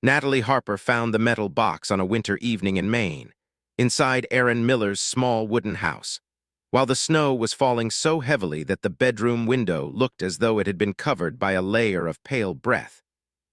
Natalie Harper found the metal box on a winter evening in Maine, inside Aaron Miller's small wooden house, while the snow was falling so heavily that the bedroom window looked as though it had been covered by a layer of pale breath,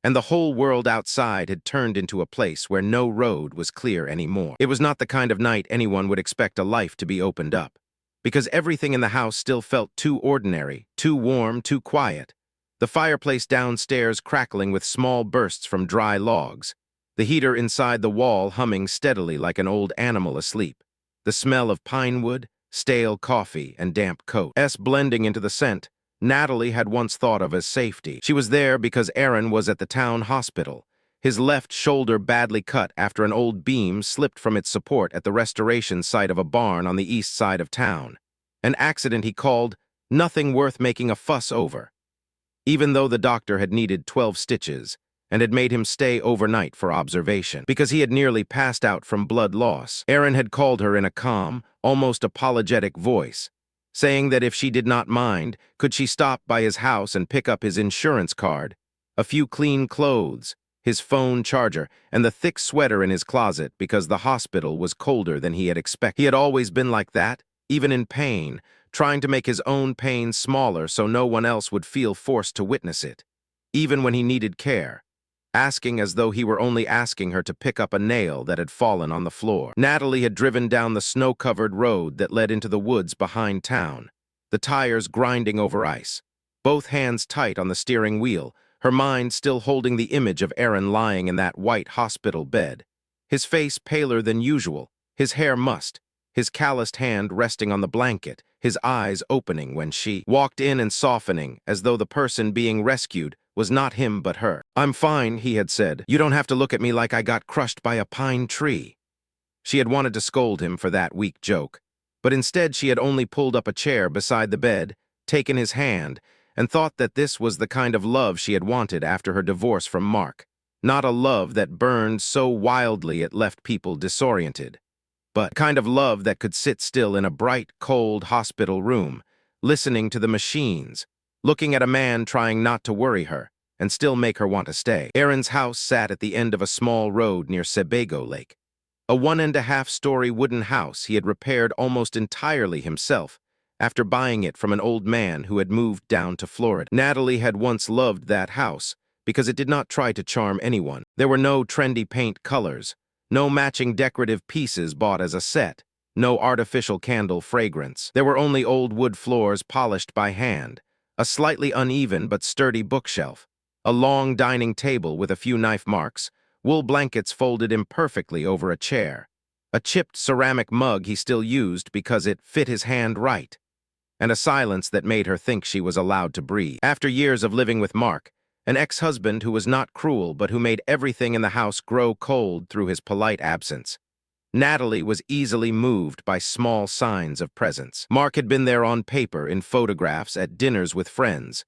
and the whole world outside had turned into a place where no road was clear anymore. It was not the kind of night anyone would expect a life to be opened up, because everything in the house still felt too ordinary, too warm, too quiet. The fireplace downstairs crackling with small bursts from dry logs, the heater inside the wall humming steadily like an old animal asleep, the smell of pine wood, stale coffee, and damp coats blending into the scent Natalie had once thought of as safety. She was there because Aaron was at the town hospital, his left shoulder badly cut after an old beam slipped from its support at the restoration site of a barn on the east side of town. An accident he called nothing worth making a fuss over, even though the doctor had needed 12 stitches and had made him stay overnight for observation. Because he had nearly passed out from blood loss, Aaron had called her in a calm, almost apologetic voice, saying that if she did not mind, could she stop by his house and pick up his insurance card, a few clean clothes, his phone charger, and the thick sweater in his closet because the hospital was colder than he had expected. He had always been like that, even in pain, trying to make his own pain smaller so no one else would feel forced to witness it, even when he needed care, asking as though he were only asking her to pick up a nail that had fallen on the floor. Natalie had driven down the snow-covered road that led into the woods behind town, the tires grinding over ice, both hands tight on the steering wheel, her mind still holding the image of Aaron lying in that white hospital bed, his face paler than usual, his hair mussed, his calloused hand resting on the blanket, his eyes opening when she walked in and softening as though the person being rescued was not him but her. "I'm fine," he had said. "You don't have to look at me like I got crushed by a pine tree." She had wanted to scold him for that weak joke, but instead she had only pulled up a chair beside the bed, taken his hand, and thought that this was the kind of love she had wanted after her divorce from Mark. Not a love that burned so wildly it left people disoriented, but kind of love that could sit still in a bright, cold hospital room, listening to the machines, looking at a man trying not to worry her, and still make her want to stay. Aaron's house sat at the end of a small road near Sebago Lake, a 1.5-story wooden house he had repaired almost entirely himself after buying it from an old man who had moved down to Florida. Natalie had once loved that house because it did not try to charm anyone. There were no trendy paint colors, no matching decorative pieces bought as a set, no artificial candle fragrance. There were only old wood floors polished by hand, a slightly uneven but sturdy bookshelf, a long dining table with a few knife marks, wool blankets folded imperfectly over a chair, a chipped ceramic mug he still used because it fit his hand right, and a silence that made her think she was allowed to breathe. After years of living with Mark, an ex-husband who was not cruel but who made everything in the house grow cold through his polite absence, Natalie was easily moved by small signs of presence. Mark had been there on paper, in photographs, at dinners with friends,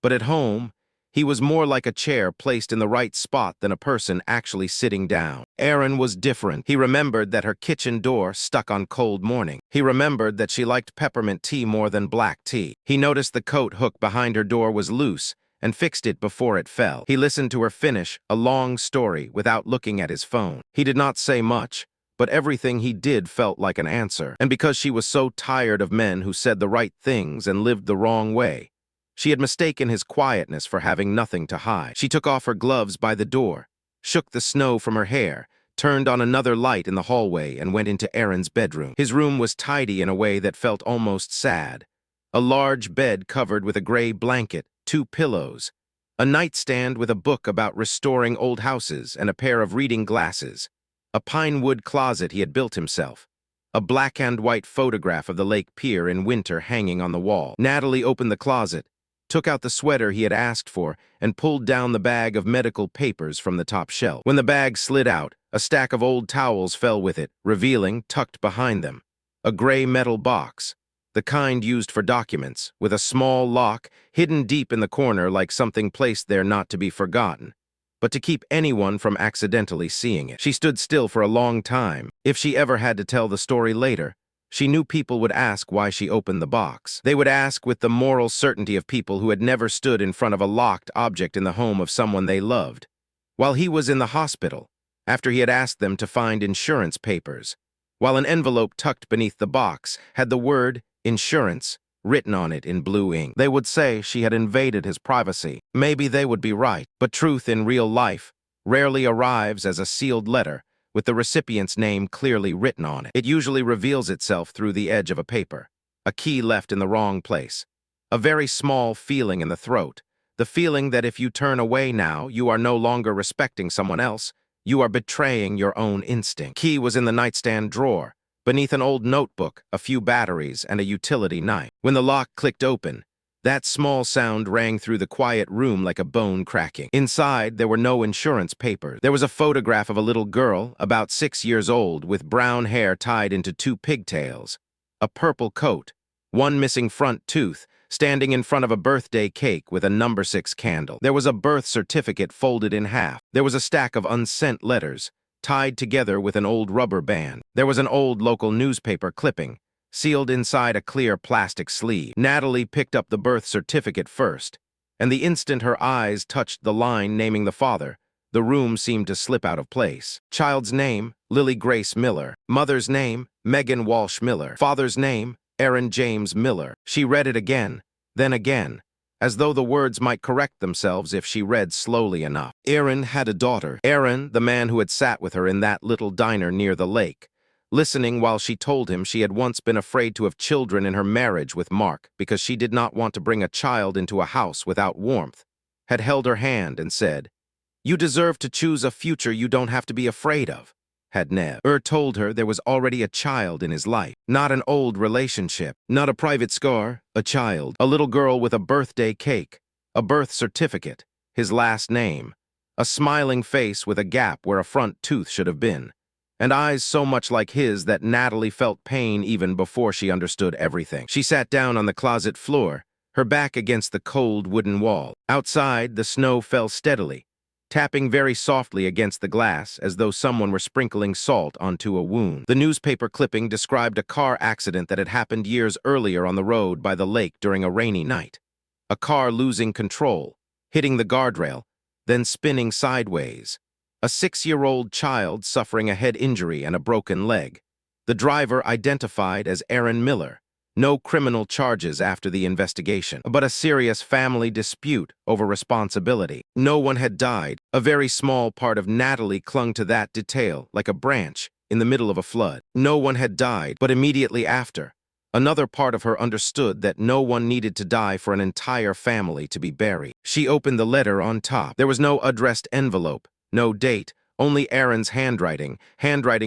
but at home, he was more like a chair placed in the right spot than a person actually sitting down. Aaron was different. He remembered that her kitchen door stuck on cold morning. He remembered that she liked peppermint tea more than black tea. He noticed the coat hook behind her door was loose and fixed it before it fell. He listened to her finish a long story without looking at his phone. He did not say much, but everything he did felt like an answer. And because she was so tired of men who said the right things and lived the wrong way, she had mistaken his quietness for having nothing to hide. She took off her gloves by the door, shook the snow from her hair, turned on another light in the hallway, and went into Aaron's bedroom. His room was tidy in a way that felt almost sad. A large bed covered with a gray blanket, 2 pillows, a nightstand with a book about restoring old houses and a pair of reading glasses, a pine wood closet he had built himself, a black and white photograph of the lake pier in winter hanging on the wall. Natalie opened the closet, took out the sweater he had asked for, and pulled down the bag of medical papers from the top shelf. When the bag slid out, a stack of old towels fell with it, revealing, tucked behind them, a gray metal box, the kind used for documents, with a small lock hidden deep in the corner like something placed there not to be forgotten, but to keep anyone from accidentally seeing it. She stood still for a long time. If she ever had to tell the story later, she knew people would ask why she opened the box. They would ask with the moral certainty of people who had never stood in front of a locked object in the home of someone they loved. while he was in the hospital, after he had asked them to find insurance papers, while an envelope tucked beneath the box had the word insurance written on it in blue ink. They would say she had invaded his privacy. Maybe they would be right, but truth in real life rarely arrives as a sealed letter with the recipient's name clearly written on it. It usually reveals itself through the edge of a paper, a key left in the wrong place, a very small feeling in the throat, the feeling that if you turn away now, you are no longer respecting someone else, you are betraying your own instinct. Key was in the nightstand drawer, beneath an old notebook, a few batteries, and a utility knife. When the lock clicked open, that small sound rang through the quiet room like a bone cracking. Inside, there were no insurance papers. There was a photograph of a little girl, about 6 years old, with brown hair tied into 2 pigtails, a purple coat, one missing front tooth, standing in front of a birthday cake with a number 6 candle. There was a birth certificate folded in half. There was a stack of unsent letters, tied together with an old rubber band. There was an old local newspaper clipping, sealed inside a clear plastic sleeve. Natalie picked up the birth certificate first, and the instant her eyes touched the line naming the father, the room seemed to slip out of place. Child's name, Lily Grace Miller. Mother's name, Megan Walsh Miller. Father's name, Aaron James Miller. She read it again, then again, as though the words might correct themselves if she read slowly enough. Aaron had a daughter. Aaron, the man who had sat with her in that little diner near the lake, listening while she told him she had once been afraid to have children in her marriage with Mark because she did not want to bring a child into a house without warmth, had held her hand and said, "You deserve to choose a future you don't have to be afraid of," had Nev. Told her there was already a child in his life, not an old relationship, not a private scar, a child, a little girl with a birthday cake, a birth certificate, his last name, a smiling face with a gap where a front tooth should have been, and eyes so much like his that Natalie felt pain even before she understood everything. She sat down on the closet floor, her back against the cold wooden wall. Outside, the snow fell steadily, tapping very softly against the glass as though someone were sprinkling salt onto a wound. The newspaper clipping described a car accident that had happened years earlier on the road by the lake during a rainy night. A car losing control, hitting the guardrail, then spinning sideways. A 6-year-old child suffering a head injury and a broken leg. The driver identified as Aaron Miller. No criminal charges after the investigation, but a serious family dispute over responsibility. No one had died. A very small part of Natalie clung to that detail, like a branch in the middle of a flood. No one had died, but immediately after, another part of her understood that no one needed to die for an entire family to be buried. She opened the letter on top. There was no addressed envelope, no date, only Aaron's handwriting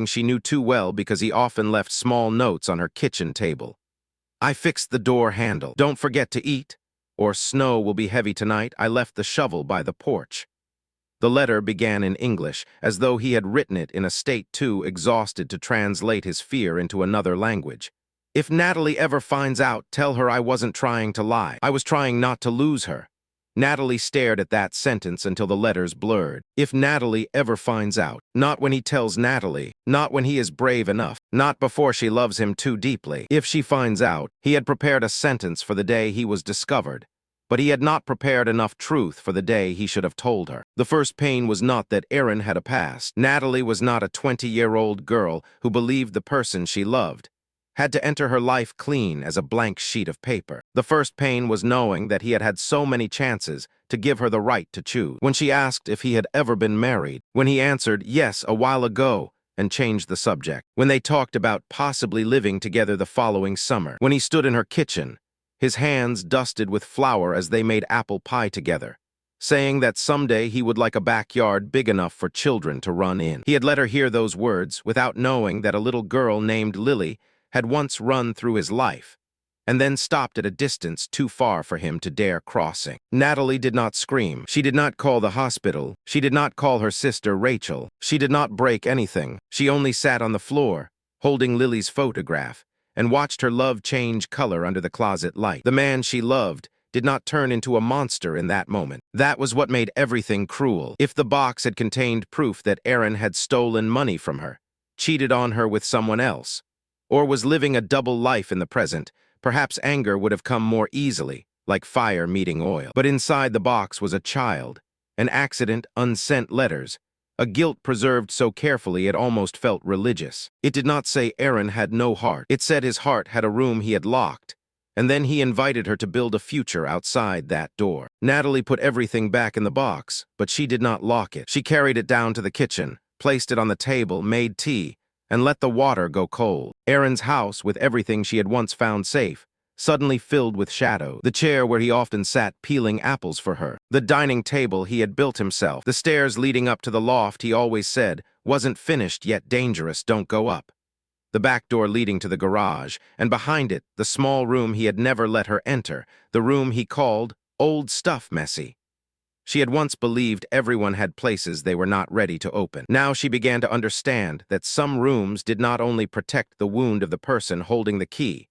she knew too well because he often left small notes on her kitchen table. "I fixed the door handle. Don't forget to eat, or snow will be heavy tonight. I left the shovel by the porch." The letter began in English, as though he had written it in a state too exhausted to translate his fear into another language. "If Natalie ever finds out, tell her I wasn't trying to lie. I was trying not to lose her." Natalie stared at that sentence until the letters blurred. If Natalie ever finds out, not when he tells Natalie, not when he is brave enough, not before she loves him too deeply. If she finds out, he had prepared a sentence for the day he was discovered, but he had not prepared enough truth for the day he should have told her. The first pain was not that Aaron had a past. Natalie was not a 20-year-old girl who believed the person she loved had to enter her life clean as a blank sheet of paper. The first pain was knowing that he had had so many chances to give her the right to choose. When she asked if he had ever been married, when he answered yes a while ago and changed the subject, when they talked about possibly living together the following summer, when he stood in her kitchen, his hands dusted with flour as they made apple pie together, saying that someday he would like a backyard big enough for children to run in. He had let her hear those words without knowing that a little girl named Lily had once run through his life, and then stopped at a distance too far for him to dare crossing. Natalie did not scream. She did not call the hospital. She did not call her sister Rachel. She did not break anything. She only sat on the floor, holding Lily's photograph, and watched her love change color under the closet light. The man she loved did not turn into a monster in that moment. That was what made everything cruel. If the box had contained proof that Aaron had stolen money from her, cheated on her with someone else, or was living a double life in the present, perhaps anger would have come more easily, like fire meeting oil. But inside the box was a child, an accident, unsent letters, a guilt preserved so carefully it almost felt religious. It did not say Aaron had no heart. It said his heart had a room he had locked, and then he invited her to build a future outside that door. Natalie put everything back in the box, but she did not lock it. She carried it down to the kitchen, placed it on the table, made tea, and let the water go cold. Aaron's house, with everything she had once found safe, suddenly filled with shadow. The chair where he often sat peeling apples for her. The dining table he had built himself. The stairs leading up to the loft he always said, wasn't finished yet dangerous, don't go up. The back door leading to the garage, and behind it, the small room he had never let her enter, the room he called old stuff messy. She had once believed everyone had places they were not ready to open. Now she began to understand that some rooms did not only protect the wound of the person holding the key,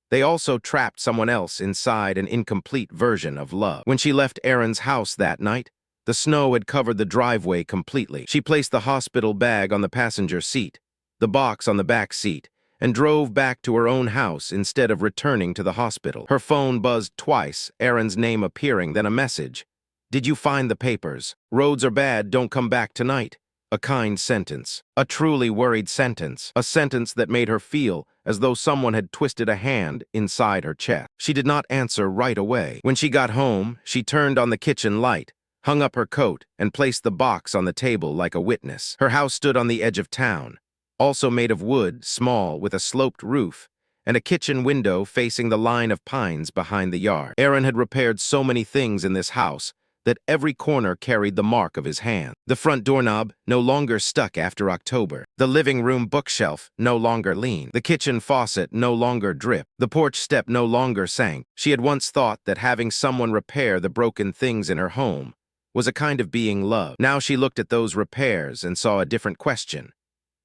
they also trapped someone else inside an incomplete version of love. When she left Aaron's house that night, the snow had covered the driveway completely. She placed the hospital bag on the passenger seat, the box on the back seat, and drove back to her own house instead of returning to the hospital. Her phone buzzed twice, Aaron's name appearing, then a message. Did you find the papers? Roads are bad, don't come back tonight. A kind sentence. A truly worried sentence. A sentence that made her feel as though someone had twisted a hand inside her chest. She did not answer right away. When she got home, she turned on the kitchen light, hung up her coat, and placed the box on the table like a witness. Her house stood on the edge of town, also made of wood, small, with a sloped roof, and a kitchen window facing the line of pines behind the yard. Aaron had repaired so many things in this house that every corner carried the mark of his hand. The front doorknob no longer stuck after October. The living room bookshelf no longer leaned. The kitchen faucet no longer dripped. The porch step no longer sank. She had once thought that having someone repair the broken things in her home was a kind of being loved. Now she looked at those repairs and saw a different question.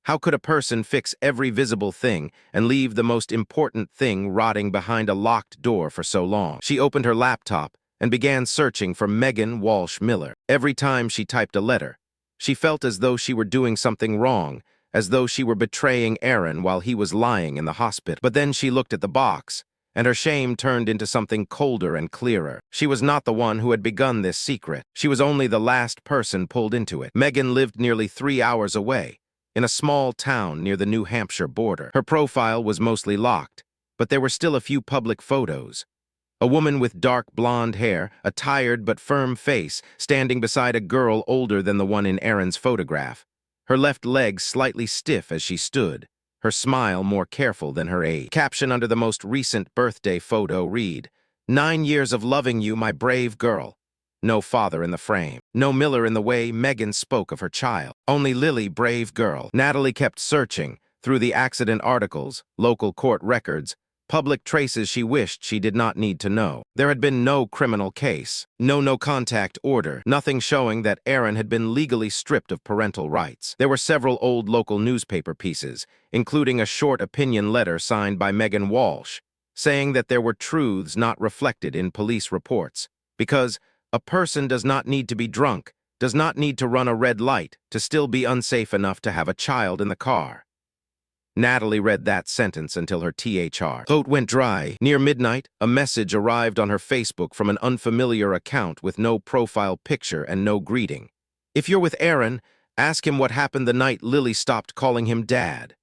How could a person fix every visible thing and leave the most important thing rotting behind a locked door for so long? She opened her laptop and began searching for Megan Walsh Miller. Every time she typed a letter, she felt as though she were doing something wrong, as though she were betraying Aaron while he was lying in the hospital. But then she looked at the box, and her shame turned into something colder and clearer. She was not the one who had begun this secret. She was only the last person pulled into it. Megan lived nearly 3 hours away, in a small town near the New Hampshire border. Her profile was mostly locked, but there were still a few public photos. A woman with dark blonde hair, a tired but firm face, standing beside a girl older than the one in Aaron's photograph. Her left leg slightly stiff as she stood, her smile more careful than her age. Caption under the most recent birthday photo read, 9 years of loving you, my brave girl. No father in the frame. No Miller in the way Megan spoke of her child. Only Lily, brave girl. Natalie kept searching through the accident articles, local court records, public traces she wished she did not need to know. There had been no criminal case, no contact order, nothing showing that Aaron had been legally stripped of parental rights. There were several old local newspaper pieces, including a short opinion letter signed by Megan Walsh, saying that there were truths not reflected in police reports, because a person does not need to be drunk, does not need to run a red light to still be unsafe enough to have a child in the car. Natalie read that sentence until her throat went dry. Near midnight, a message arrived on her Facebook from an unfamiliar account with no profile picture and no greeting. If you're with Aaron, ask him what happened the night Lily stopped calling him Dad.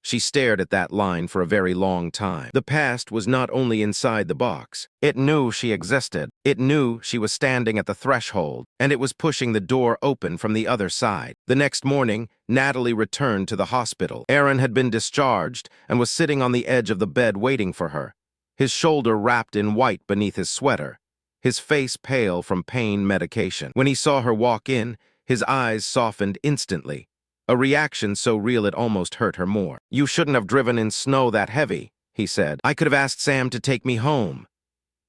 She stared at that line for a very long time. The past was not only inside the box. It knew she existed. It knew she was standing at the threshold, and it was pushing the door open from the other side. The next morning, Natalie returned to the hospital. Aaron had been discharged and was sitting on the edge of the bed waiting for her, his shoulder wrapped in white beneath his sweater, his face pale from pain medication. When he saw her walk in, his eyes softened instantly. A reaction so real it almost hurt her more. You shouldn't have driven in snow that heavy, he said. I could have asked Sam to take me home.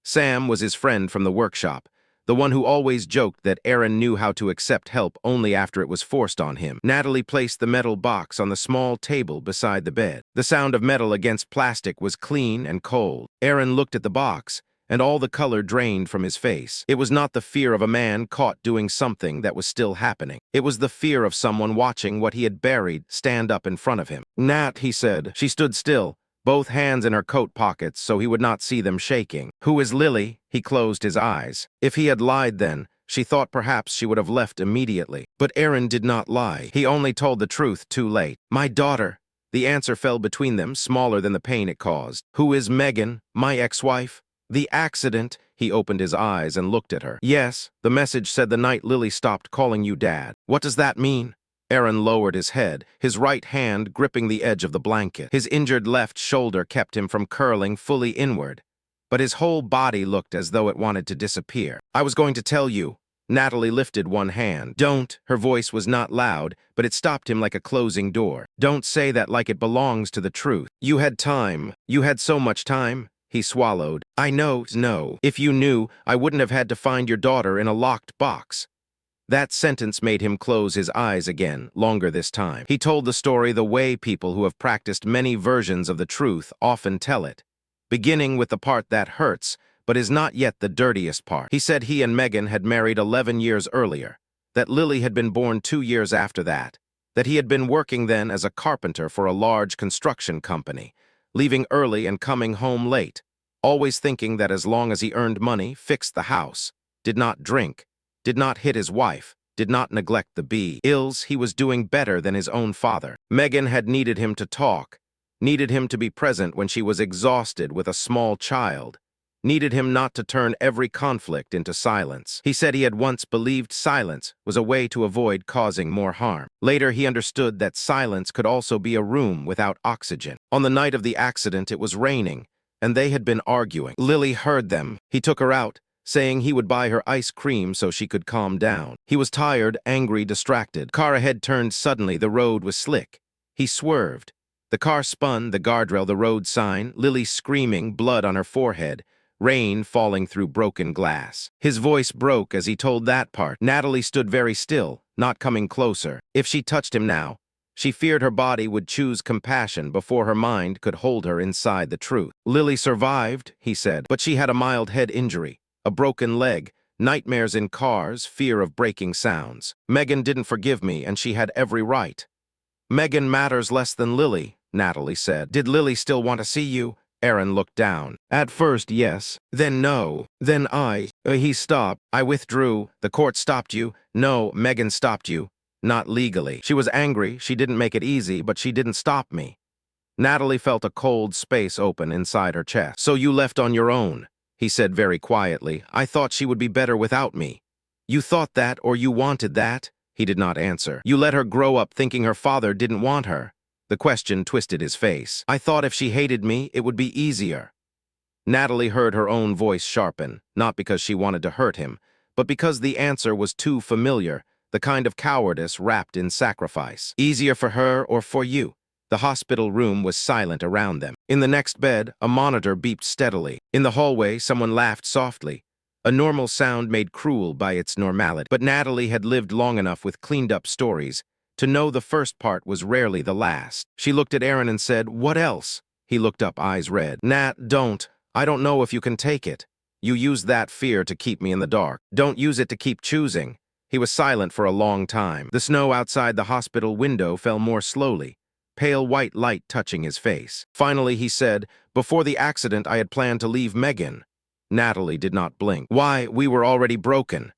Sam was his friend from the workshop, the one who always joked that Aaron knew how to accept help only after it was forced on him. Natalie placed the metal box on the small table beside the bed. The sound of metal against plastic was clean and cold. Aaron looked at the box, and all the color drained from his face. It was not the fear of a man caught doing something that was still happening. It was the fear of someone watching what he had buried stand up in front of him. Nat, he said. She stood still, both hands in her coat pockets so he would not see them shaking. Who is Lily? He closed his eyes. If he had lied then, She thought perhaps she would have left immediately. But Aaron did not lie. He only told the truth too late. My daughter. The answer fell between them, smaller than the pain it caused. Who is Megan, my ex-wife? The accident. He opened his eyes and looked at her. Yes, the message said the night Lily stopped calling you Dad. What does that mean? Aaron lowered his head, his right hand gripping the edge of the blanket. His injured left shoulder kept him from curling fully inward, but his whole body looked as though it wanted to disappear. I was going to tell you. Natalie lifted one hand. Don't. Her voice was not loud, but it stopped him like a closing door. Don't say that like it belongs to the truth. You had time. You had so much time. He swallowed. I know. No. If you knew, I wouldn't have had to find your daughter in a locked box. That sentence made him close his eyes again, longer this time. He told the story the way people who have practiced many versions of the truth often tell it, beginning with the part that hurts, but is not yet the dirtiest part. He said he and Megan had married 11 years earlier, that Lily had been born 2 years after that he had been working then as a carpenter for a large construction company, leaving early and coming home late, always thinking that as long as he earned money, fixed the house, did not drink, did not hit his wife, did not neglect the ills, he was doing better than his own father. Megan had needed him to talk, needed him to be present when she was exhausted with a small child, needed him not to turn every conflict into silence. He said he had once believed silence was a way to avoid causing more harm. Later, he understood that silence could also be a room without oxygen. On the night of the accident, it was raining, and they had been arguing. Lily heard them. He took her out, saying he would buy her ice cream so she could calm down. He was tired, angry, distracted. Car ahead turned suddenly. The road was slick. He swerved. The car spun, the guardrail, the road sign, Lily screaming, blood on her forehead, rain falling through broken glass. His voice broke as he told that part. Natalie stood very still, not coming closer. If she touched him now, she feared her body would choose compassion before her mind could hold her inside the truth. Lily survived, he said, but she had a mild head injury, a broken leg, nightmares in cars, fear of breaking sounds. Megan didn't forgive me, and she had every right. Megan matters less than Lily, Natalie said. Did Lily still want to see you? Aaron looked down. At first, yes. Then no. Then he stopped. I withdrew. The court stopped you. No, Megan stopped you. Not legally. She was angry. She didn't make it easy, but she didn't stop me. Natalie felt a cold space open inside her chest. So you left on your own, he said very quietly. I thought she would be better without me. You thought that, or you wanted that? He did not answer. You let her grow up thinking her father didn't want her. The question twisted his face. I thought if she hated me, it would be easier. Natalie heard her own voice sharpen, not because she wanted to hurt him, but because the answer was too familiar, the kind of cowardice wrapped in sacrifice. Easier for her or for you? The hospital room was silent around them. In the next bed, a monitor beeped steadily. In the hallway, someone laughed softly. A normal sound made cruel by its normality. But Natalie had lived long enough with cleaned-up stories to know the first part was rarely the last. She looked at Aaron and said, What else? He looked up, eyes red. Nat, don't. I don't know if you can take it. You used that fear to keep me in the dark. Don't use it to keep choosing. He was silent for a long time. The snow outside the hospital window fell more slowly, pale white light touching his face. Finally, he said, Before the accident, I had planned to leave Megan. Natalie did not blink. Why, we were already broken.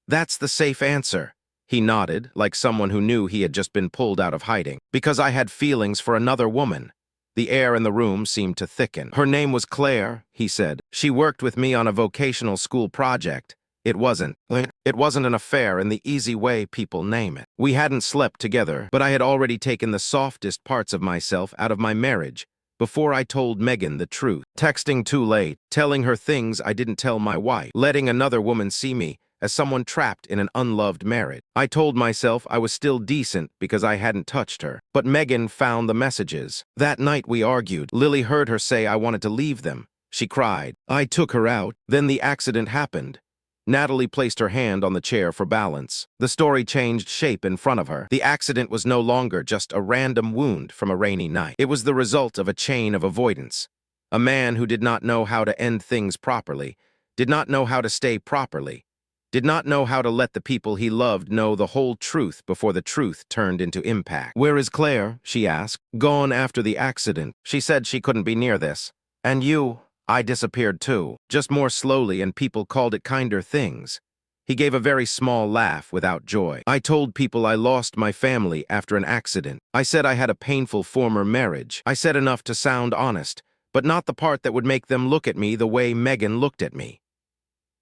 That's the safe answer. He nodded, like someone who knew he had just been pulled out of hiding. Because I had feelings for another woman. The air in the room seemed to thicken. Her name was Claire, he said. She worked with me on a vocational school project. It wasn't an affair in the easy way people name it. We hadn't slept together, but I had already taken the softest parts of myself out of my marriage before I told Megan the truth. Texting too late, telling her things I didn't tell my wife, letting another woman see me as someone trapped in an unloved marriage. I told myself I was still decent because I hadn't touched her. But Megan found the messages. That night we argued. Lily heard her say I wanted to leave them. She cried. I took her out. Then the accident happened. Natalie placed her hand on the chair for balance. The story changed shape in front of her. The accident was no longer just a random wound from a rainy night. It was the result of a chain of avoidance. A man who did not know how to end things properly, did not know how to stay properly, did not know how to let the people he loved know the whole truth before the truth turned into impact. Where is Claire? She asked. Gone after the accident. She said she couldn't be near this. And you? I disappeared too, just more slowly, and people called it kinder things. He gave a very small laugh without joy. I told people I lost my family after an accident. I said I had a painful former marriage. I said enough to sound honest, but not the part that would make them look at me the way Megan looked at me.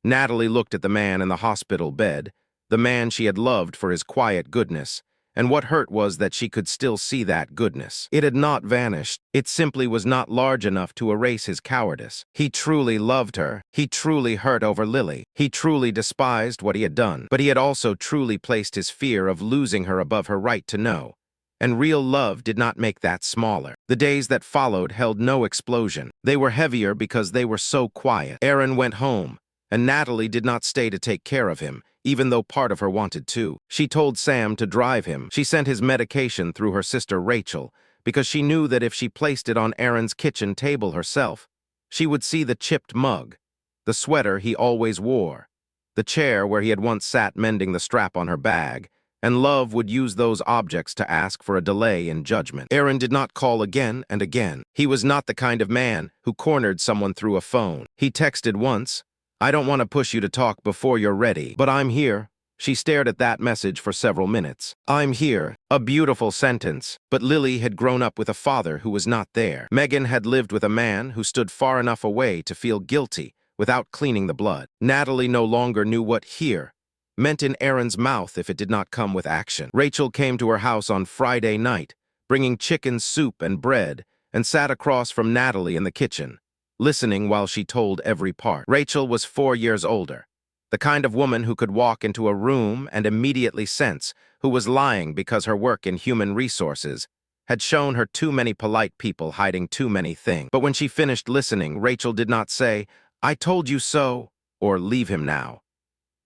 Natalie looked at the man in the hospital bed, the man she had loved for his quiet goodness, and what hurt was that she could still see that goodness. It had not vanished. It simply was not large enough to erase his cowardice. He truly loved her. He truly hurt over Lily. He truly despised what he had done. But he had also truly placed his fear of losing her above her right to know. And real love did not make that smaller. The days that followed held no explosion. They were heavier because they were so quiet. Aaron went home, and Natalie did not stay to take care of him, even though part of her wanted to. She told Sam to drive him. She sent his medication through her sister Rachel, because she knew that if she placed it on Aaron's kitchen table herself, she would see the chipped mug, the sweater he always wore, the chair where he had once sat mending the strap on her bag, and love would use those objects to ask for a delay in judgment. Aaron did not call again and again. He was not the kind of man who cornered someone through a phone. He texted once, "I don't want to push you to talk before you're ready, but I'm here." She stared at that message for several minutes. "I'm here." A beautiful sentence. But Lily had grown up with a father who was not there. Megan had lived with a man who stood far enough away to feel guilty without cleaning the blood. Natalie no longer knew what here meant in Aaron's mouth if it did not come with action. Rachel came to her house on Friday night, bringing chicken soup and bread, and sat across from Natalie in the kitchen, listening while she told every part. Rachel was 4 years older, the kind of woman who could walk into a room and immediately sense who was lying because her work in human resources had shown her too many polite people hiding too many things. But when she finished listening, Rachel did not say, "I told you so," or "leave him now."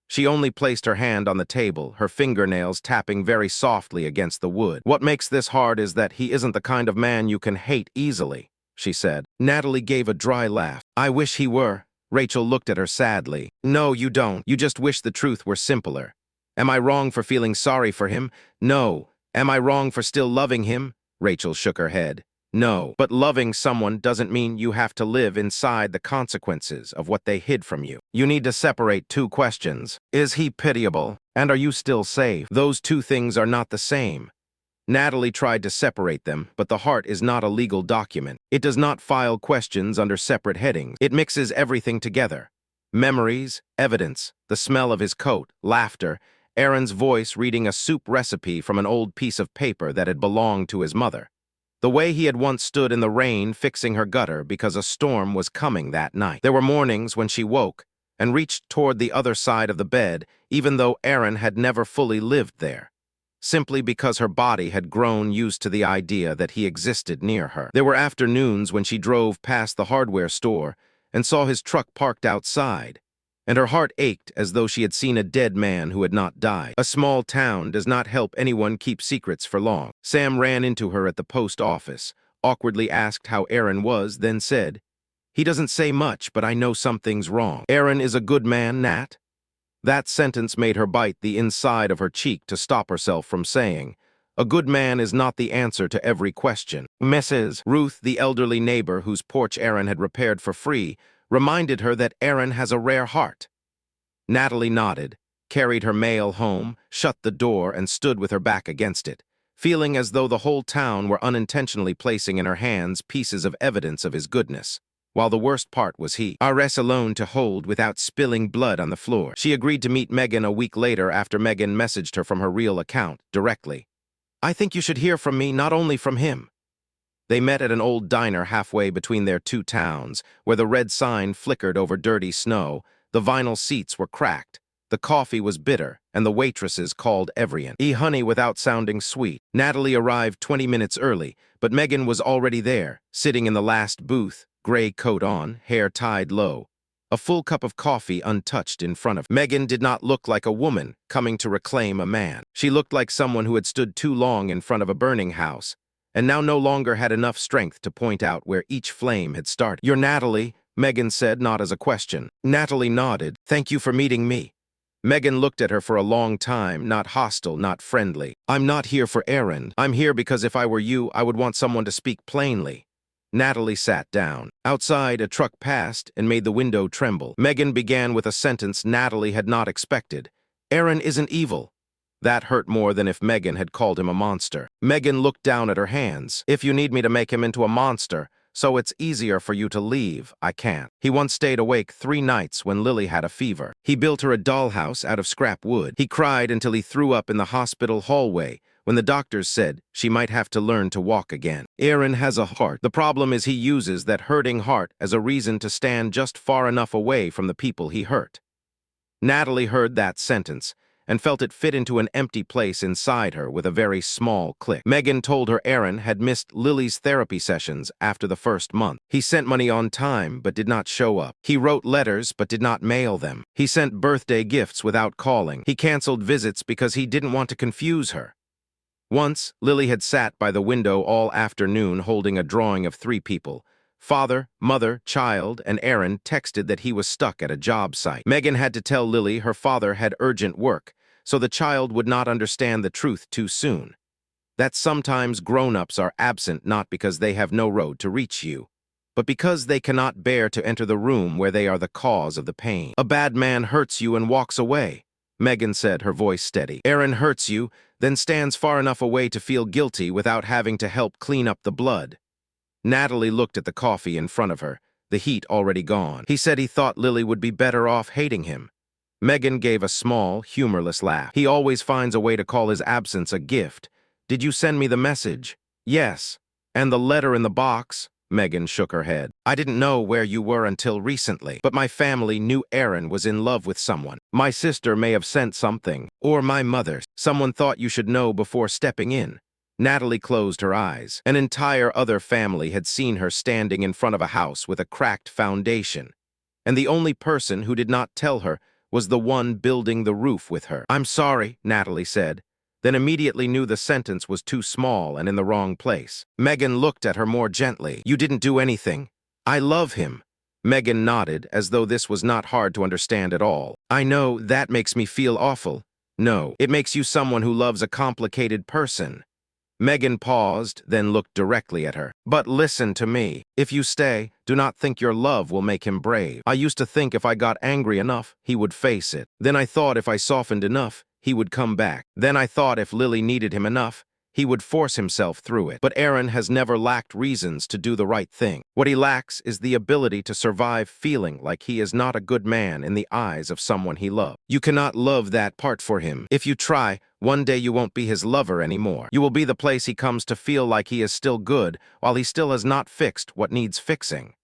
She only placed her hand on the table, her fingernails tapping very softly against the wood. "What makes this hard is that he isn't the kind of man you can hate easily," she said. Natalie gave a dry laugh. "I wish he were." Rachel looked at her sadly. "No, you don't. You just wish the truth were simpler." "Am I wrong for feeling sorry for him?" "No." "Am I wrong for still loving him?" Rachel shook her head. "No. But loving someone doesn't mean you have to live inside the consequences of what they hid from you. You need to separate two questions. Is he pitiable? And are you still safe? Those two things are not the same." Natalie tried to separate them, but the heart is not a legal document. It does not file questions under separate headings. It mixes everything together. Memories, evidence, the smell of his coat, laughter, Aaron's voice reading a soup recipe from an old piece of paper that had belonged to his mother. The way he had once stood in the rain fixing her gutter because a storm was coming that night. There were mornings when she woke and reached toward the other side of the bed, even though Aaron had never fully lived there, simply because her body had grown used to the idea that he existed near her. There were afternoons when she drove past the hardware store and saw his truck parked outside, and her heart ached as though she had seen a dead man who had not died. A small town does not help anyone keep secrets for long. Sam ran into her at the post office, awkwardly asked how Aaron was, then said, "He doesn't say much, but I know something's wrong." "Aaron is a good man, Nat?" That sentence made her bite the inside of her cheek to stop herself from saying, "A good man is not the answer to every question." Mrs. Ruth, the elderly neighbor whose porch Aaron had repaired for free, reminded her that Aaron has a rare heart. Natalie nodded, carried her mail home, shut the door, and stood with her back against it, feeling as though the whole town were unintentionally placing in her hands pieces of evidence of his goodness, while the worst part was he. Rs alone to hold without spilling blood on the floor. She agreed to meet Megan a week later after Megan messaged her from her real account, directly. "I think you should hear from me, not only from him." They met at an old diner halfway between their two towns, where the red sign flickered over dirty snow, the vinyl seats were cracked, the coffee was bitter, and the waitresses called everyone honey without sounding sweet. Natalie arrived 20 minutes early, but Megan was already there, sitting in the last booth, gray coat on, hair tied low, a full cup of coffee untouched in front of her. Megan did not look like a woman coming to reclaim a man. She looked like someone who had stood too long in front of a burning house, and now no longer had enough strength to point out where each flame had started. "You're Natalie," Megan said, not as a question. Natalie nodded. "Thank you for meeting me." Megan looked at her for a long time, not hostile, not friendly. "I'm not here for Aaron. I'm here because if I were you, I would want someone to speak plainly." Natalie sat down. Outside, a truck passed and made the window tremble. Megan began with a sentence Natalie had not expected. "Aaron isn't evil." That hurt more than if Megan had called him a monster. Megan looked down at her hands. "If you need me to make him into a monster, so it's easier for you to leave, I can't." He once stayed awake 3 nights when Lily had a fever. He built her a dollhouse out of scrap wood. He cried until he threw up in the hospital hallway when the doctors said she might have to learn to walk again. Aaron has a heart. The problem is he uses that hurting heart as a reason to stand just far enough away from the people he hurt. Natalie heard that sentence and felt it fit into an empty place inside her with a very small click. Megan told her Aaron had missed Lily's therapy sessions after the first month. He sent money on time but did not show up. He wrote letters but did not mail them. He sent birthday gifts without calling. He canceled visits because he didn't want to confuse her. Once, Lily had sat by the window all afternoon holding a drawing of 3 people. Father, mother, child, and Aaron texted that he was stuck at a job site. Megan had to tell Lily her father had urgent work, so the child would not understand the truth too soon. That sometimes grown-ups are absent not because they have no road to reach you, but because they cannot bear to enter the room where they are the cause of the pain. "A bad man hurts you and walks away," Megan said, her voice steady. "Aaron hurts you, then stands far enough away to feel guilty without having to help clean up the blood." Natalie looked at the coffee in front of her, the heat already gone. "He said he thought Lily would be better off hating him." Megan gave a small, humorless laugh. "He always finds a way to call his absence a gift. Did you send me the message?" "Yes." "And the letter in the box?" Megan shook her head. "I didn't know where you were until recently, but my family knew Aaron was in love with someone. My sister may have sent something, or my mother. Someone thought you should know before stepping in." Natalie closed her eyes. An entire other family had seen her standing in front of a house with a cracked foundation, and the only person who did not tell her was the one building the roof with her. "I'm sorry," Natalie said, then immediately knew the sentence was too small and in the wrong place. Megan looked at her more gently. "You didn't do anything. I love him." Megan nodded, as though this was not hard to understand at all. "I know that makes me feel awful." "No, it makes you someone who loves a complicated person." Megan paused, then looked directly at her. "But listen to me. If you stay, do not think your love will make him brave. I used to think if I got angry enough, he would face it. Then I thought if I softened enough, he would come back. Then I thought if Lily needed him enough, he would force himself through it. But Aaron has never lacked reasons to do the right thing. What he lacks is the ability to survive feeling like he is not a good man in the eyes of someone he loves. You cannot love that part for him. If you try, one day you won't be his lover anymore. You will be the place he comes to feel like he is still good, while he still has not fixed what needs fixing."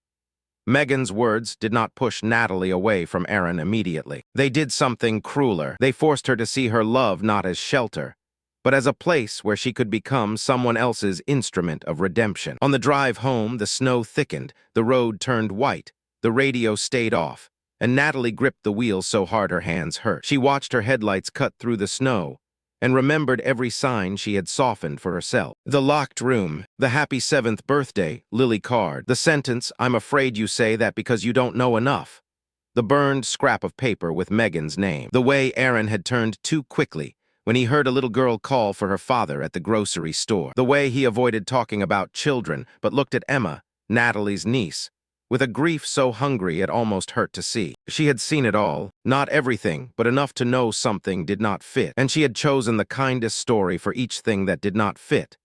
Megan's words did not push Natalie away from Aaron immediately. They did something crueler. They forced her to see her love not as shelter, but as a place where she could become someone else's instrument of redemption. On the drive home, the snow thickened, the road turned white, the radio stayed off, and Natalie gripped the wheel so hard her hands hurt. She watched her headlights cut through the snow and remembered every sign she had softened for herself. The locked room, the happy 7th birthday, Lily card, the sentence, "I'm afraid you say that because you don't know enough," the burned scrap of paper with Megan's name, the way Aaron had turned too quickly when he heard a little girl call for her father at the grocery store, the way he avoided talking about children but looked at Emma, Natalie's niece, with a grief so hungry it almost hurt to see. She had seen it all, not everything, but enough to know something did not fit, and she had chosen the kindest story for each thing that did not fit,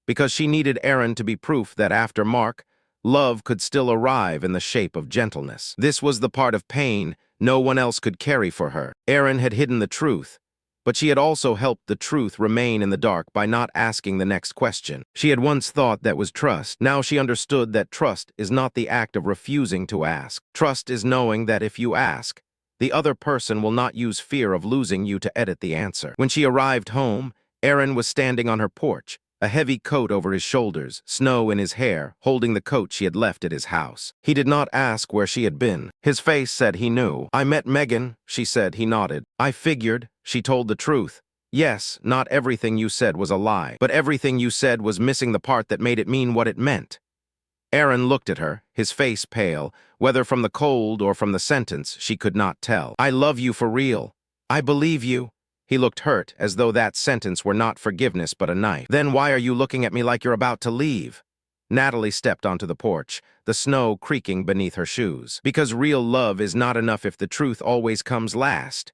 because she needed Aaron to be proof that after Mark, love could still arrive in the shape of gentleness. This was the part of pain no one else could carry for her. Aaron had hidden the truth, but she had also helped the truth remain in the dark by not asking the next question. She had once thought that was trust. Now she understood that trust is not the act of refusing to ask. Trust is knowing that if you ask, the other person will not use fear of losing you to edit the answer. When she arrived home, Aaron was standing on her porch, a heavy coat over his shoulders, snow in his hair, holding the coat she had left at his house. He did not ask where she had been. His face said he knew. "I met Megan," she said. He nodded. "I figured she told the truth. Yes, not everything you said was a lie, but everything you said was missing the part that made it mean what it meant." Aaron looked at her, his face pale, whether from the cold or from the sentence, she could not tell. "I love you for real. I believe you." He looked hurt, as though that sentence were not forgiveness but a knife. "Then why are you looking at me like you're about to leave?" Natalie stepped onto the porch, the snow creaking beneath her shoes. Because real love is not enough if the truth always comes last.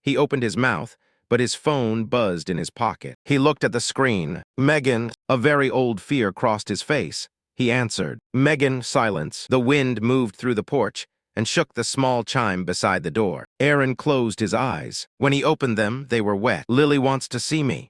He opened his mouth, but his phone buzzed in his pocket. He looked at the screen. Megan, a very old fear crossed his face. He answered. Megan, silence. The wind moved through the porch and shook the small chime beside the door. Aaron closed his eyes. When he opened them, they were wet. Lily wants to see me.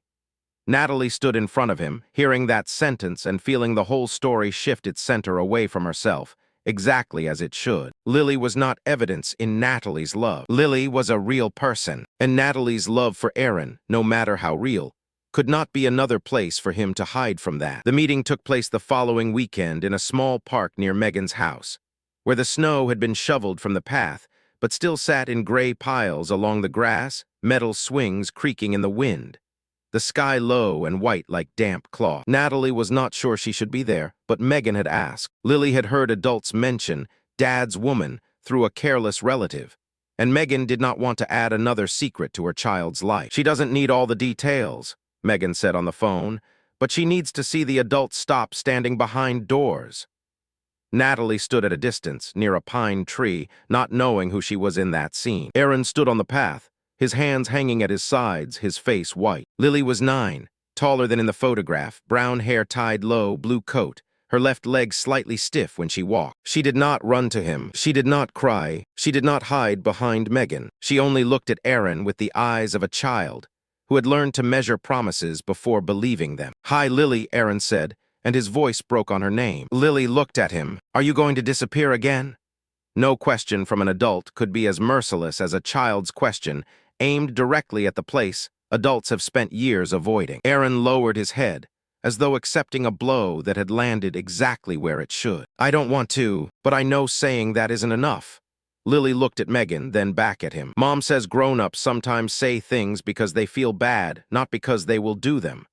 Natalie stood in front of him, hearing that sentence and feeling the whole story shift its center away from herself, exactly as it should. Lily was not evidence in Natalie's love. Lily was a real person, and Natalie's love for Aaron, no matter how real, could not be another place for him to hide from that. The meeting took place the following weekend in a small park near Megan's house, where the snow had been shoveled from the path, but still sat in gray piles along the grass, metal swings creaking in the wind. The sky low and white like damp cloth. Natalie was not sure she should be there, but Megan had asked. Lily had heard adults mention Dad's woman through a careless relative, and Megan did not want to add another secret to her child's life. She doesn't need all the details, Megan said on the phone, but she needs to see the adults stop standing behind doors. Natalie stood at a distance, near a pine tree, not knowing who she was in that scene. Aaron stood on the path, his hands hanging at his sides, his face white. Lily was 9, taller than in the photograph, brown hair tied low, blue coat, her left leg slightly stiff when she walked. She did not run to him. She did not cry. She did not hide behind Megan. She only looked at Aaron with the eyes of a child who had learned to measure promises before believing them. Hi, Lily, Aaron said, and his voice broke on her name. Lily looked at him. Are you going to disappear again? No question from an adult could be as merciless as a child's question, aimed directly at the place adults have spent years avoiding. Aaron lowered his head, as though accepting a blow that had landed exactly where it should. I don't want to, but I know saying that isn't enough. Lily looked at Megan, then back at him. Mom says grown-ups sometimes say things because they feel bad, not because they will do them.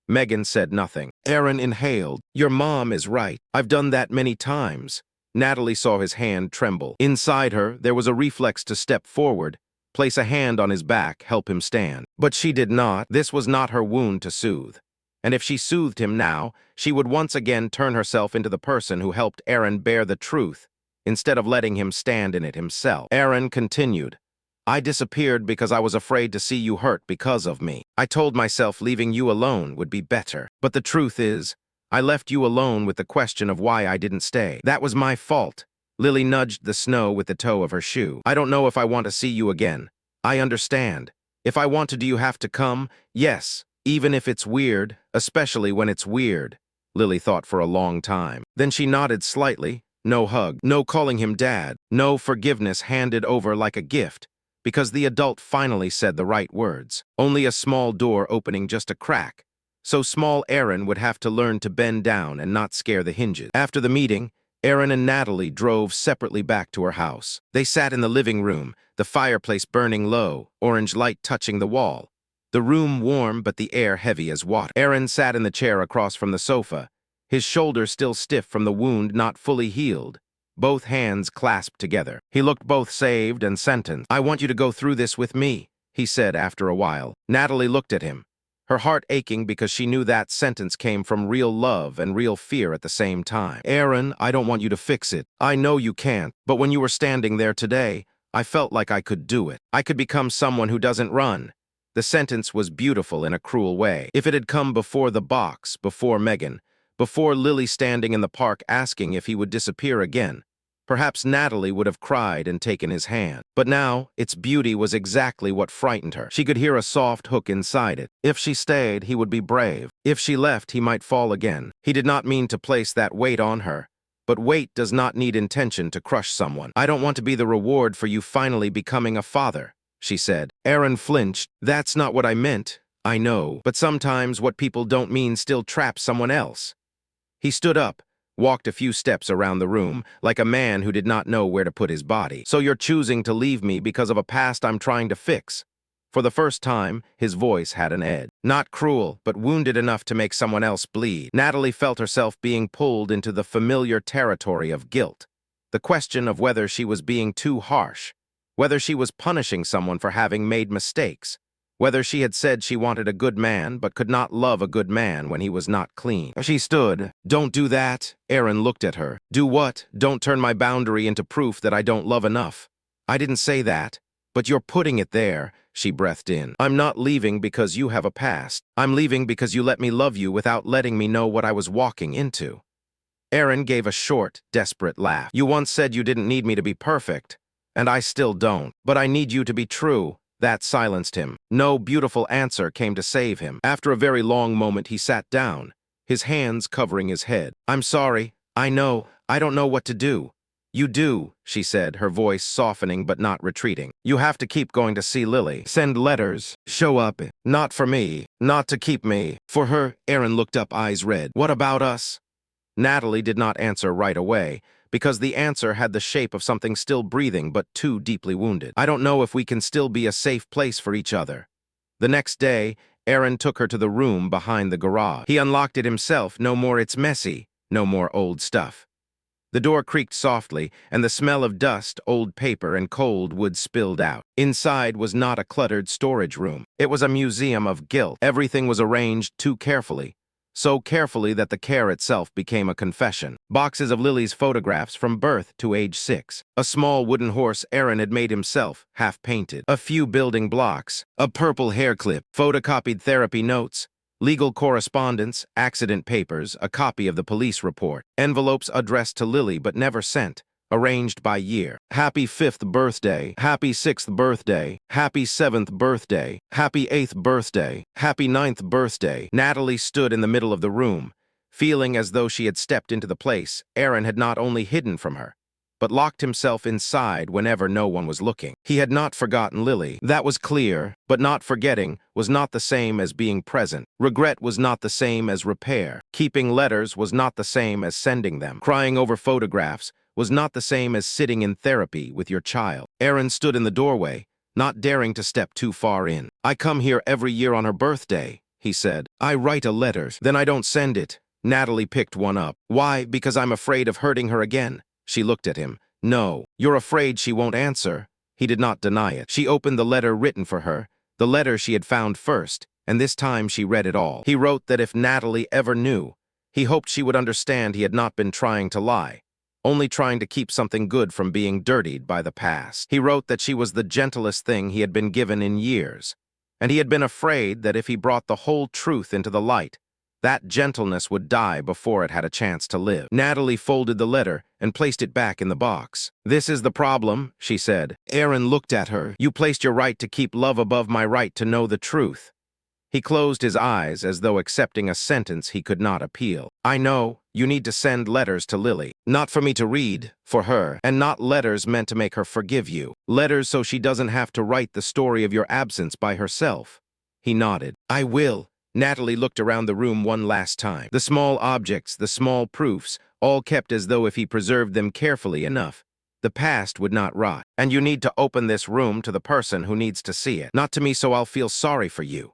Megan said nothing. Aaron inhaled. Your mom is right. I've done that many times. Natalie saw his hand tremble. Inside her, there was a reflex to step forward, place a hand on his back, help him stand. But she did not. This was not her wound to soothe. And if she soothed him now, she would once again turn herself into the person who helped Aaron bear the truth, instead of letting him stand in it himself. Aaron continued. I disappeared because I was afraid to see you hurt because of me. I told myself leaving you alone would be better. But the truth is, I left you alone with the question of why I didn't stay. That was my fault. Lily nudged the snow with the toe of her shoe. I don't know if I want to see you again. I understand. If I want to, do you have to come? Yes, even if it's weird, especially when it's weird. Lily thought for a long time. Then she nodded slightly. No hug, no calling him dad, no forgiveness handed over like a gift, because the adult finally said the right words. Only a small door opening just a crack. So small Aaron would have to learn to bend down and not scare the hinges. After the meeting, Aaron and Natalie drove separately back to her house. They sat in the living room, the fireplace burning low, orange light touching the wall. The room warm but the air heavy as water. Aaron sat in the chair across from the sofa, his shoulders still stiff from the wound not fully healed, both hands clasped together. He looked both saved and sentenced. I want you to go through this with me, he said after a while. Natalie looked at him, her heart aching because she knew that sentence came from real love and real fear at the same time. Aaron, I don't want you to fix it. I know you can't, but when you were standing there today, I felt like I could do it. I could become someone who doesn't run. The sentence was beautiful in a cruel way. If it had come before the box, before Megan, before Lily standing in the park asking if he would disappear again, perhaps Natalie would have cried and taken his hand. But now, its beauty was exactly what frightened her. She could hear a soft hook inside it. If she stayed, he would be brave. If she left, he might fall again. He did not mean to place that weight on her. But weight does not need intention to crush someone. I don't want to be the reward for you finally becoming a father, she said. Aaron flinched. That's not what I meant. I know. But sometimes what people don't mean still traps someone else. He stood up, walked a few steps around the room, like a man who did not know where to put his body. So you're choosing to leave me because of a past I'm trying to fix. For the first time, his voice had an edge. Not cruel, but wounded enough to make someone else bleed. Natalie felt herself being pulled into the familiar territory of guilt. The question of whether she was being too harsh, whether she was punishing someone for having made mistakes, Whether she had said she wanted a good man but could not love a good man when he was not clean. She stood. "Don't do that." Aaron looked at her. "Do what? Don't turn my boundary into proof that I don't love enough." "I didn't say that. But you're putting it there," she breathed in. "I'm not leaving because you have a past. I'm leaving because you let me love you without letting me know what I was walking into." Aaron gave a short, desperate laugh. "You once said you didn't need me to be perfect, and I still don't. But I need you to be true." That silenced him. No beautiful answer came to save him. After a very long moment, he sat down, his hands covering his head. "I'm sorry. I know. I don't know what to do." "You do," she said, her voice softening but not retreating. "You have to keep going to see Lily. Send letters. Show up. Not for me. Not to keep me. For her." Aaron looked up, eyes red. "What about us?" Natalie did not answer right away, because the answer had the shape of something still breathing but too deeply wounded. "I don't know if we can still be a safe place for each other." The next day, Aaron took her to the room behind the garage. He unlocked it himself. "No more it's messy. No more old stuff." The door creaked softly, and the smell of dust, old paper, and cold wood spilled out. Inside was not a cluttered storage room. It was a museum of guilt. Everything was arranged too carefully. So carefully that the care itself became a confession. Boxes of Lily's photographs from birth to age 6. A small wooden horse Aaron had made himself, half-painted. A few building blocks. A purple hair clip. Photocopied therapy notes. Legal correspondence, accident papers, a copy of the police report. Envelopes addressed to Lily but never sent. Arranged by year. Happy 5th birthday, happy 6th birthday, happy 7th birthday, happy 8th birthday, happy 9th birthday. Natalie stood in the middle of the room, feeling as though she had stepped into the place Aaron had not only hidden from her, but locked himself inside whenever no one was looking. He had not forgotten Lily. That was clear, but not forgetting was not the same as being present. Regret was not the same as repair. Keeping letters was not the same as sending them. Crying over photographs was not the same as sitting in therapy with your child. Aaron stood in the doorway, not daring to step too far in. "I come here every year on her birthday," he said. "I write a letter, then I don't send it." Natalie picked one up. "Why? Because I'm afraid of hurting her again." She looked at him. "No, you're afraid she won't answer." He did not deny it. She opened the letter written for her, the letter she had found first, and this time she read it all. He wrote that if Natalie ever knew, he hoped she would understand he had not been trying to lie, only trying to keep something good from being dirtied by the past. He wrote that she was the gentlest thing he had been given in years, and he had been afraid that if he brought the whole truth into the light, that gentleness would die before it had a chance to live. Natalie folded the letter and placed it back in the box. "This is the problem," she said. Aaron looked at her. "You placed your right to keep love above my right to know the truth." He closed his eyes as though accepting a sentence he could not appeal. "I know. You need to send letters to Lily. Not for me to read, for her. And not letters meant to make her forgive you. Letters so she doesn't have to write the story of your absence by herself." He nodded. "I will." Natalie looked around the room one last time. The small objects, the small proofs, all kept as though if he preserved them carefully enough, the past would not rot. "And you need to open this room to the person who needs to see it. Not to me, so I'll feel sorry for you."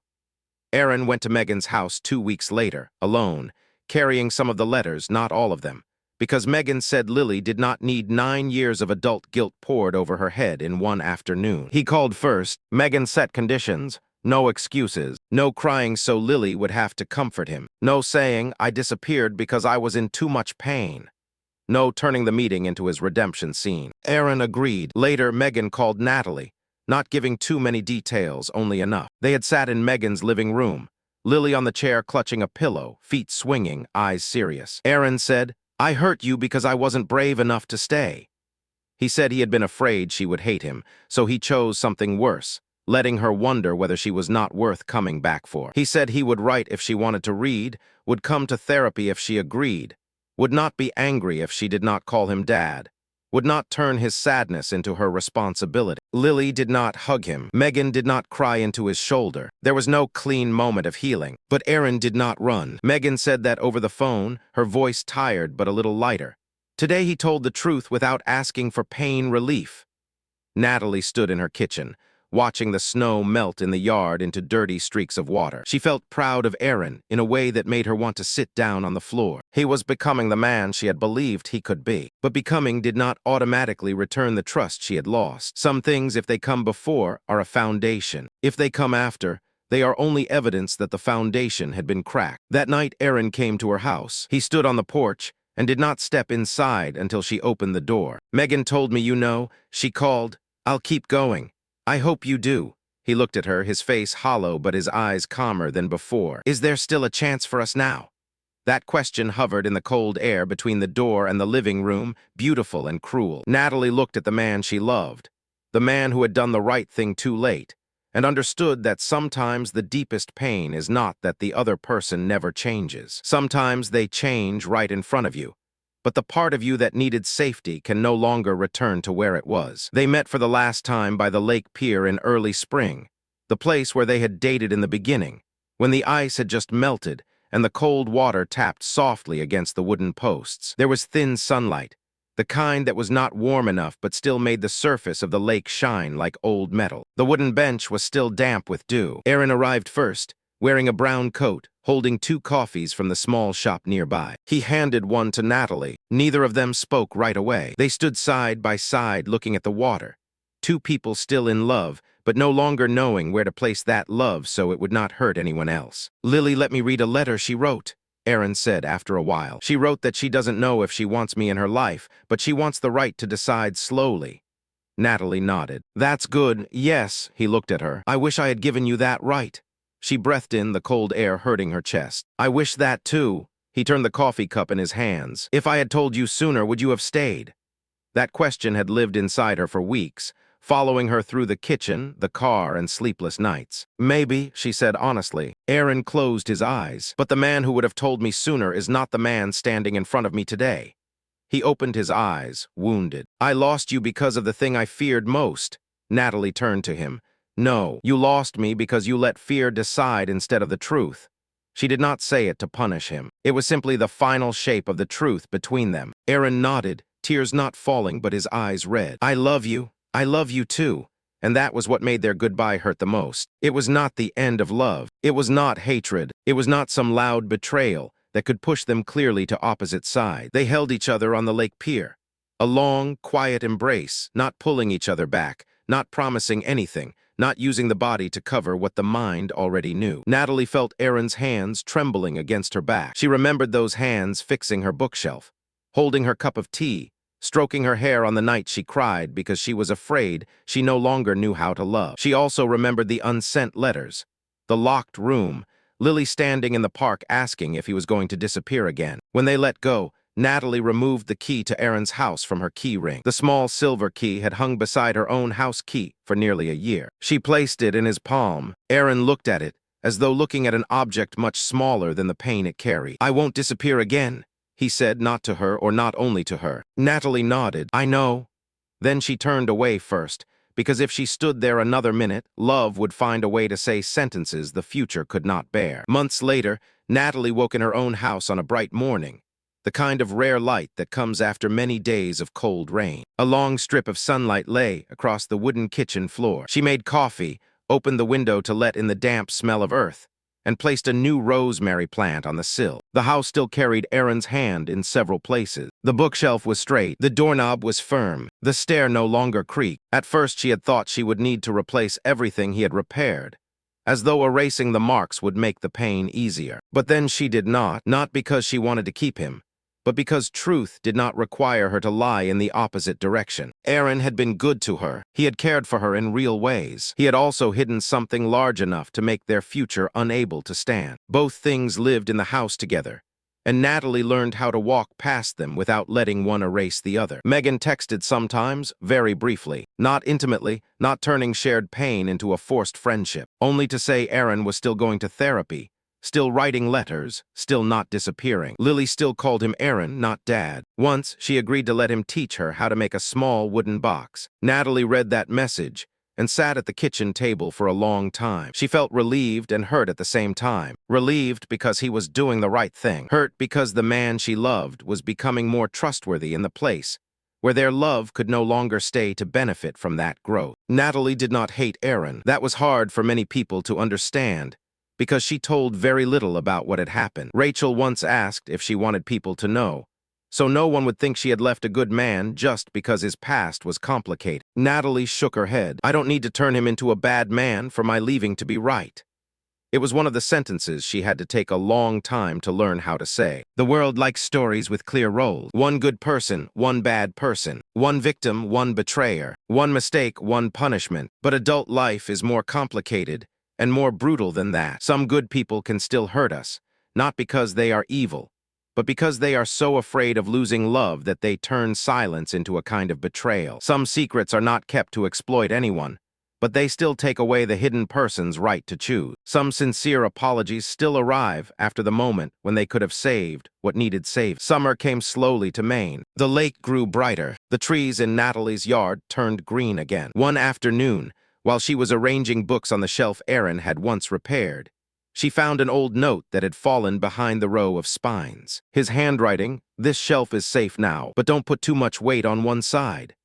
Aaron went to Megan's house 2 weeks later, alone, carrying some of the letters, not all of them, because Megan said Lily did not need 9 years of adult guilt poured over her head in one afternoon. He called first. Megan set conditions. No excuses. No crying so Lily would have to comfort him. No saying, "I disappeared because I was in too much pain." No turning the meeting into his redemption scene. Aaron agreed. Later, Megan called Natalie, not giving too many details, only enough. They had sat in Megan's living room, Lily on the chair clutching a pillow, feet swinging, eyes serious. Aaron said, "I hurt you because I wasn't brave enough to stay." He said he had been afraid she would hate him, so he chose something worse, letting her wonder whether she was not worth coming back for. He said he would write if she wanted to read, would come to therapy if she agreed, would not be angry if she did not call him dad, would not turn his sadness into her responsibility. Lily did not hug him. Megan did not cry into his shoulder. There was no clean moment of healing. But Aaron did not run. Megan said that over the phone, her voice tired but a little lighter. Today he told the truth without asking for pain relief. Natalie stood in her kitchen, watching the snow melt in the yard into dirty streaks of water. She felt proud of Aaron in a way that made her want to sit down on the floor. He was becoming the man she had believed he could be. But becoming did not automatically return the trust she had lost. Some things, if they come before, are a foundation. If they come after, they are only evidence that the foundation had been cracked. That night, Aaron came to her house. He stood on the porch and did not step inside until she opened the door. "Megan told me you know," she called. "I'll keep going. I hope you do." He looked at her, his face hollow but his eyes calmer than before. "Is there still a chance for us now?" That question hovered in the cold air between the door and the living room, beautiful and cruel. Natalie looked at the man she loved, the man who had done the right thing too late, and understood that sometimes the deepest pain is not that the other person never changes. Sometimes they change right in front of you, but the part of you that needed safety can no longer return to where it was. They met for the last time by the lake pier in early spring, the place where they had dated in the beginning, when the ice had just melted and the cold water tapped softly against the wooden posts. There was thin sunlight, the kind that was not warm enough but still made the surface of the lake shine like old metal. The wooden bench was still damp with dew. Aaron arrived first, wearing a brown coat, holding 2 coffees from the small shop nearby. He handed one to Natalie. Neither of them spoke right away. They stood side by side looking at the water. 2 people still in love, but no longer knowing where to place that love so it would not hurt anyone else. "Lily let me read a letter she wrote," Aaron said after a while. "She wrote that she doesn't know if she wants me in her life, but she wants the right to decide slowly." Natalie nodded. "That's good, yes," he looked at her. "I wish I had given you that right." She breathed in, the cold air hurting her chest. "I wish that too." He turned the coffee cup in his hands. "If I had told you sooner, would you have stayed?" That question had lived inside her for weeks, following her through the kitchen, the car, and sleepless nights. "Maybe," she said honestly. Aaron closed his eyes. "But the man who would have told me sooner is not the man standing in front of me today." He opened his eyes, wounded. "I lost you because of the thing I feared most." Natalie turned to him. "No, you lost me because you let fear decide instead of the truth." She did not say it to punish him. It was simply the final shape of the truth between them. Aaron nodded, tears not falling but his eyes red. "I love you. I love you too." And that was what made their goodbye hurt the most. It was not the end of love. It was not hatred. It was not some loud betrayal that could push them clearly to opposite sides. They held each other on the lake pier. A long, quiet embrace, not pulling each other back, not promising anything, not using the body to cover what the mind already knew. Natalie felt Aaron's hands trembling against her back. She remembered those hands fixing her bookshelf, holding her cup of tea, stroking her hair on the night she cried because she was afraid she no longer knew how to love. She also remembered the unsent letters, the locked room, Lily standing in the park asking if he was going to disappear again. When they let go, Natalie removed the key to Aaron's house from her key ring. The small silver key had hung beside her own house key for nearly a year. She placed it in his palm. Aaron looked at it, as though looking at an object much smaller than the pain it carried. "I won't disappear again," he said, not to her or not only to her. Natalie nodded. "I know." Then she turned away first, because if she stood there another minute, love would find a way to say sentences the future could not bear. Months later, Natalie woke in her own house on a bright morning, the kind of rare light that comes after many days of cold rain. A long strip of sunlight lay across the wooden kitchen floor. She made coffee, opened the window to let in the damp smell of earth, and placed a new rosemary plant on the sill. The house still carried Aaron's hand in several places. The bookshelf was straight, the doorknob was firm, the stair no longer creaked. At first she had thought she would need to replace everything he had repaired, as though erasing the marks would make the pain easier. But then she did not because she wanted to keep him, but because truth did not require her to lie in the opposite direction. Aaron had been good to her. He had cared for her in real ways. He had also hidden something large enough to make their future unable to stand. Both things lived in the house together, and Natalie learned how to walk past them without letting one erase the other. Megan texted sometimes, very briefly, not intimately, not turning shared pain into a forced friendship, only to say Aaron was still going to therapy, still writing letters, still not disappearing. Lily still called him Aaron, not Dad. Once, she agreed to let him teach her how to make a small wooden box. Natalie read that message and sat at the kitchen table for a long time. She felt relieved and hurt at the same time. Relieved because he was doing the right thing. Hurt because the man she loved was becoming more trustworthy in the place where their love could no longer stay to benefit from that growth. Natalie did not hate Aaron. That was hard for many people to understand, because she told very little about what had happened. Rachel once asked if she wanted people to know, so no one would think she had left a good man just because his past was complicated. Natalie shook her head. I don't need to turn him into a bad man for my leaving to be right. It was one of the sentences she had to take a long time to learn how to say. The world likes stories with clear roles. One good person, one bad person. One victim, one betrayer. One mistake, one punishment. But adult life is more complicated and more brutal than that. Some good people can still hurt us, not because they are evil, but because they are so afraid of losing love that they turn silence into a kind of betrayal. Some secrets are not kept to exploit anyone, but they still take away the hidden person's right to choose. Some sincere apologies still arrive after the moment when they could have saved what needed saved. Summer came slowly to Maine. The lake grew brighter. The trees in Natalie's yard turned green again. One afternoon, while she was arranging books on the shelf Aaron had once repaired, she found an old note that had fallen behind the row of spines. His handwriting, "This shelf is safe now, but don't put too much weight on one side."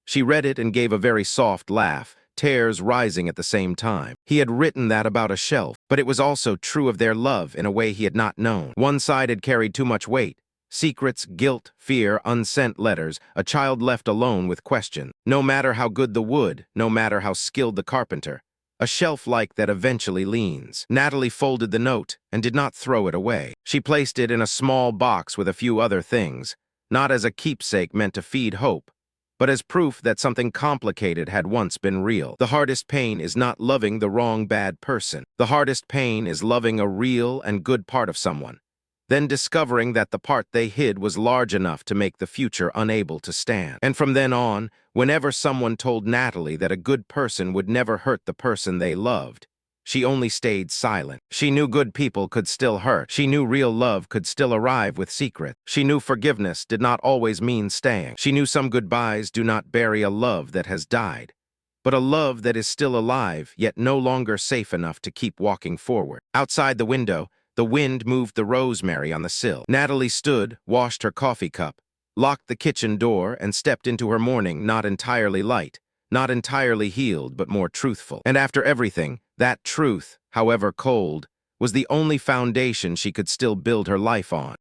She read it and gave a very soft laugh, tears rising at the same time. He had written that about a shelf, but it was also true of their love in a way he had not known. One side had carried too much weight. Secrets, guilt, fear, unsent letters, a child left alone with question. No matter how good the wood, no matter how skilled the carpenter, a shelf like that eventually leans. Natalie folded the note and did not throw it away. She placed it in a small box with a few other things, not as a keepsake meant to feed hope, but as proof that something complicated had once been real. The hardest pain is not loving the wrong bad person. The hardest pain is loving a real and good part of someone, then discovering that the part they hid was large enough to make the future unable to stand. And from then on, whenever someone told Natalie that a good person would never hurt the person they loved, she only stayed silent. She knew good people could still hurt. She knew real love could still arrive with secret. She knew forgiveness did not always mean staying. She knew some goodbyes do not bury a love that has died, but a love that is still alive, yet no longer safe enough to keep walking forward. Outside the window, the wind moved the rosemary on the sill. Natalie stood, washed her coffee cup, locked the kitchen door, and stepped into her morning not entirely light, not entirely healed, but more truthful. And after everything, that truth, however cold, was the only foundation she could still build her life on.